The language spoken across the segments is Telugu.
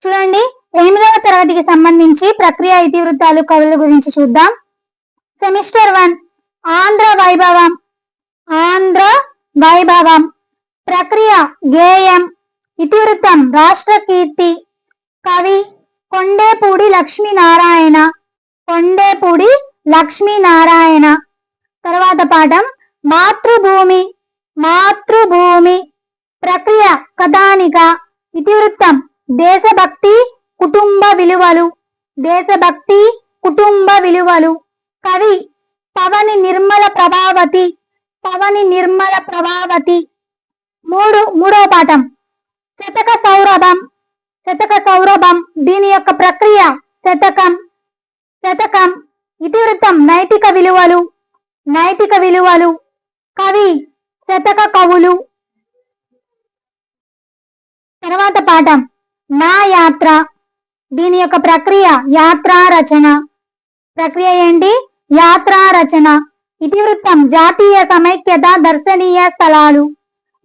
చూడండి, 8వ తరగతికి సంబంధించి ప్రక్రియ ఇతివృత్తాలు కవుల గురించి చూద్దాం. సెమిస్టర్ 1 ఆంధ్ర వైభవం. ఆంధ్ర వైభవం. ప్రక్రియ గేయం. ఇతివృత్తం రాష్ట్ర కీర్తి. కవి కొండేపూడి లక్ష్మీనారాయణ. కొండేపూడి లక్ష్మీనారాయణ. తర్వాత పాఠం మాతృభూమి. మాతృభూమి. ప్రక్రియ కథానిక. ఇతివృత్తం దేశభక్తి కుటుంబ విలువలు. దేశభక్తి కుటుంబ విలువలు. కవి పవని నిర్మల ప్రభావతి. పవని నిర్మల ప్రభావతి. మూడవ పాఠం శతక సౌరభం. శతక సౌరభం. దీని యొక్క ప్రక్రియ శతకం. శతకం. ఇతివృత్తం నైతిక విలువలు. నైతిక విలువలు. కవి శతక కవులు. తర్వాత పాఠం నా యాత్ర. దీని యొక్క ప్రక్రియ యాత్రా రచన. ప్రక్రియ ఏంటి? యాత్రా రచన. ఇతివృత్తం జాతీయ సమైక్యత దర్శనీయ స్థలాలు.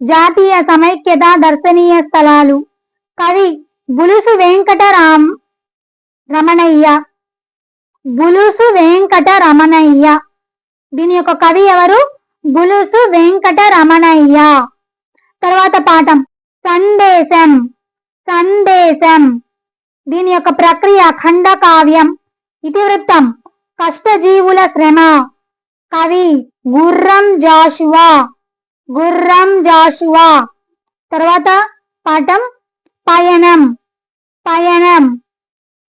జాతీయ సమైక్యత దర్శనీయ స్థలాలు. కవి బులుసు రమణయ్య. బులుసు వెంకట రమణయ్య. దీని యొక్క కవి ఎవరు? బులుసు వెంకట రమణయ్య. తర్వాత పాఠం సందేశం. సందేశం. దీని యొక్క ప్రక్రియ ఖండకావ్యం. ఇతివృత్తం కష్టజీవుల శ్రమ. కవి గుర్రం జాషువా. గుర్రం జాషువా. తర్వాత పాఠం పయనం. పయనం.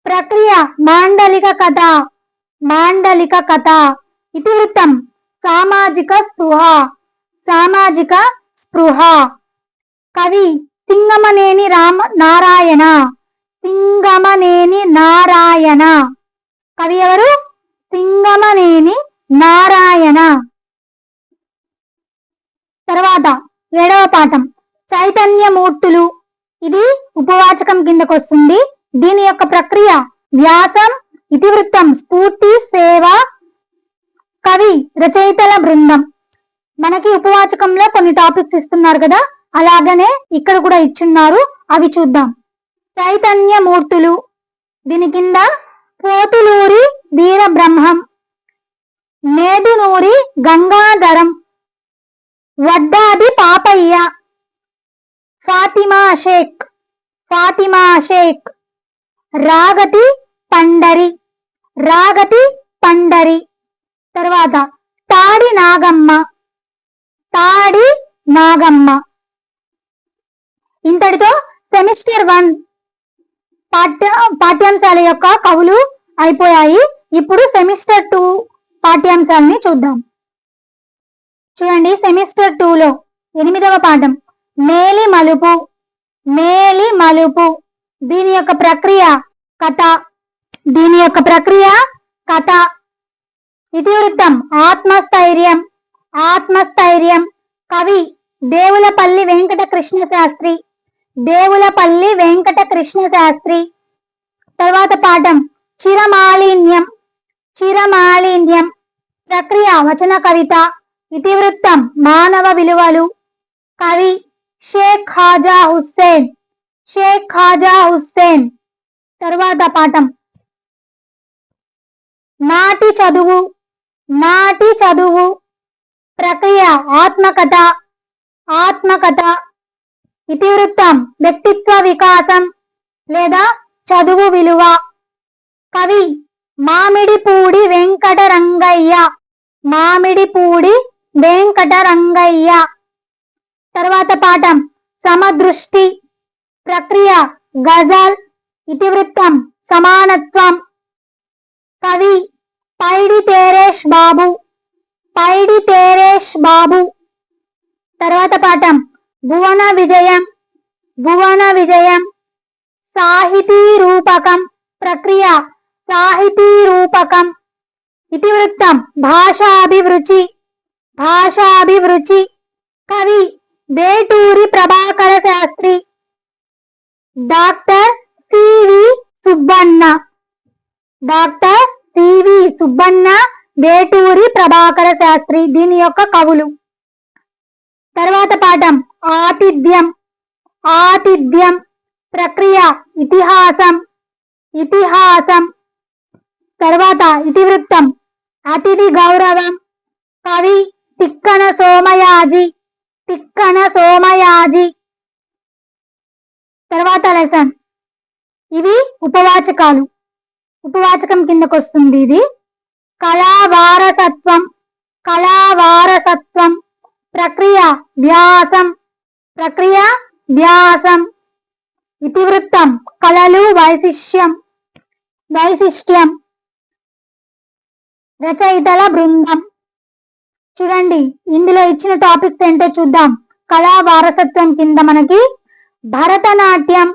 ప్రక్రియ మాండలిక కథ. మాండలిక కథ. ఇతివృత్తం సామాజిక స్పృహ. సామాజిక స్పృహ. కవి సింగమనేని నారాయణ. సింగమనేని నారాయణ. కవి ఎవరు? సింగమనేని నారాయణ. తర్వాత 7వ పాఠం చైతన్యమూర్తులు. ఇది ఉపవాచకం కిందకు వస్తుంది. దీని యొక్క ప్రక్రియ వ్యాసం. ఇతివృత్తం స్ఫూర్తి సేవ. కవి రచయితల బృందం. మనకి ఉపవాచకంలో కొన్ని టాపిక్స్ ఇస్తున్నారు కదా, అలాగనే ఇక్కడ కూడా ఇచ్చున్నారు, అవి చూద్దాం. చైతన్యమూర్తులు. దీని కింద పోతులూరి వీరబ్రహ్మం, నేదునూరి గంగాధరం, వడ్డాది పాపయ్య, ఫాతిమా షేక్. ఫాతిమా షేక్. రాగతి పండరి. రాగతి పండరి. తర్వాత తాడి నాగమ్మ. తాడి నాగమ్మ. ఇంతటితో సెమిస్టర్ 1 పాఠ్యాంశాల యొక్క కవులు అయిపోయాయి. ఇప్పుడు సెమిస్టర్ 2 పాఠ్యాంశాలని చూద్దాం. చూడండి, సెమిస్టర్ 2లో 8వ పాఠం మేలి మలుపు. మేలి మలుపు. దీని యొక్క ప్రక్రియ కథ. దీని యొక్క ప్రక్రియ కథ. ఇతివృత్తం ఆత్మస్థైర్యం. ఆత్మస్థైర్యం. కవి దేవులపల్లి వెంకట కృష్ణ శాస్త్రి. దేవులపల్లి వెంకట కృష్ణ శాస్త్రి. తర్వాత పాఠం చిరమాలిన్యం. చిరమాలిన్యం. ప్రక్రియ వచన కవిత. ఇతివృత్తం మానవ విలువలు. కవి షేక్ ఖాజా హుస్సేన్. షేక్ ఖాజా హుస్సేన్. తర్వాత పాఠం నాటి చదువు. నాటి చదువు. ప్రక్రియ ఆత్మకథ. ఆత్మకథ. ఇతివృత్తం వ్యక్తిత్వ వికాసం లేదా చదువు విలువ. కవి మామిడిపూడి వెంకటరంగయ్య. మామిడిపూడి వెంకటరంగయ్య. తర్వాత పాఠం సమదృష్టి. ప్రక్రియ గజల్. ఇతివృత్తం సమానత్వం. కవి పైడి తేరేష్ బాబు. పైడి తేరేష్ బాబు. తర్వాత పాఠం భువన విజయం. భువన విజయం. సాహితీ రూపకం. ప్రక్రియ సాహితీ రూపకం. ఇతివృత్తం భాషాభిరుచి. భాషాభిరుచి. కవి Veturi Prabhakara Sastri. Doctor CV Subbanna. Doctor CV Subbanna, Veturi Prabhakara Sastri దీని యొక్క కవులు. తర్వాత పాఠం ఆతిథ్యం. ఆతిథ్యం. ప్రక్రియ ఇతిహాసం ఇతిహాసం. తర్వాత ఇతివృత్తం అతిథి గౌరవం. కవి తిక్కన సోమయాజి తిక్కన సోమయాజి. తర్వాత లెసన్ ఇవి ఉపవాచకాలు. ఉపవాచకం కిందకు వస్తుంది ఇది. కళా వారసత్వం కళా వారసత్వం. ప్రక్రియ వ్యాసం ప్రక్రియ వ్యాసం. ఇతివృత్తం కళలు వైశిష్ట్యం వైశిష్ట్యం. రచయితల బృందం. చూడండి ఇందులో ఇచ్చిన టాపిక్స్ ఏంటో చూద్దాం. కళా వారసత్వం కింద మనకి భరతనాట్యం,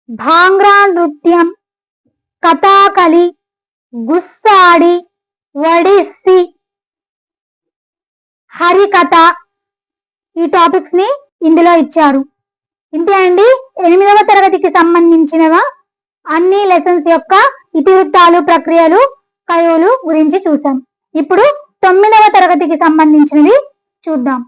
భాంగ్రా నృత్యం, కథాకళి, గుస్సాడి, ఒడిస్సీ, హరికథ ఈ టాపిక్స్ ని ఇందులో ఇచ్చారు. ఇంతే అండి 8వ తరగతికి సంబంధించిన అన్ని లెసన్స్ యొక్క ఇతివృత్తాలు, ప్రక్రియలు, కవులు గురించి చూసాం. ఇప్పుడు 9వ తరగతికి సంబంధించినవి చూద్దాం.